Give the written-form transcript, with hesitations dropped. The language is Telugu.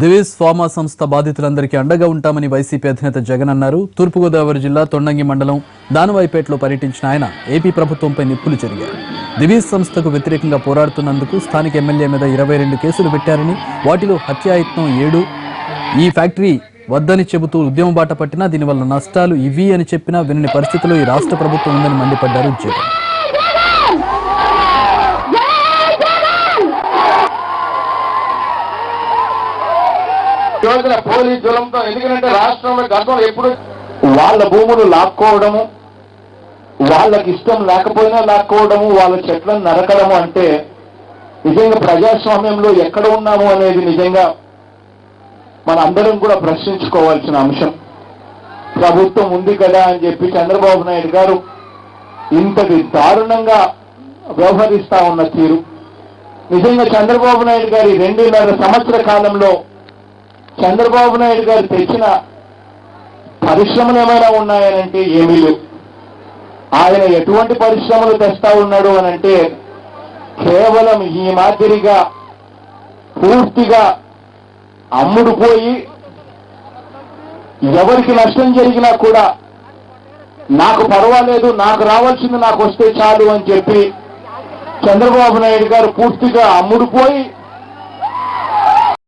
దివీస్ ఫార్మా సంస్థ బాధితులందరికీ అండగా ఉంటామని వైసీపీ అధినేత జగన్ అన్నారు. తూర్పుగోదావరి జిల్లా తొండంగి మండలం దానవాయిపేటలో పర్యటించిన ఆయన ఏపీ ప్రభుత్వంపై నిప్పులు చెరిగారు. దివీస్ సంస్థకు వ్యతిరేకంగా పోరాడుతున్నందుకు స్థానిక ఎమ్మెల్యే మీద 22 కేసులు పెట్టారని, వాటిలో హత్యాయత్నం 7, ఈ ఫ్యాక్టరీ వద్దని చెబుతూ ఉద్యమ బాట పట్టినా దీనివల్ల నష్టాలు ఇవి అని చెప్పినా వినని పరిస్థితిలో ఈ రాష్ట్ర ప్రభుత్వం ఉందని మండిపడ్డారు జగన్. రోజున పోలీస్ జులంతో, ఎందుకంటే రాష్ట్రంలో గతంలో ఎప్పుడు వాళ్ళ భూములు లాక్కోవడము, వాళ్ళకి ఇష్టం లేకపోయినా లాక్కోవడము, వాళ్ళ చెట్లను నరకడము అంటే నిజంగా ప్రజాస్వామ్యంలో ఎక్కడ ఉన్నాము అనేది నిజంగా మన అందరం కూడా ప్రశ్నించుకోవాల్సిన అంశం. ప్రభుత్వం ఉంది కదా అని చెప్పి చంద్రబాబు నాయుడు గారు ఇంతటి దారుణంగా వ్యవహరిస్తా ఉన్న తీరు నిజంగా చంద్రబాబు నాయుడు గారి 2.5 సంవత్సర కాలంలో చంద్రబాబు నాయుడు గారు తెచ్చిన పరిశ్రమలు ఏమైనా ఉన్నాయనంటే ఏమీ లేవు. ఆయన ఎటువంటి పరిశ్రమలు తెస్తా ఉన్నాడు అనంటే కేవలం ఈ మాదిరిగా పూర్తిగా అమ్ముడుపోయి ఎవరికి నష్టం జరిగినా కూడా నాకు పర్వాలేదు, నాకు రావాల్సింది నాకు వస్తే చాలు అని చెప్పి చంద్రబాబు నాయుడు గారు పూర్తిగా అమ్ముడుపోయి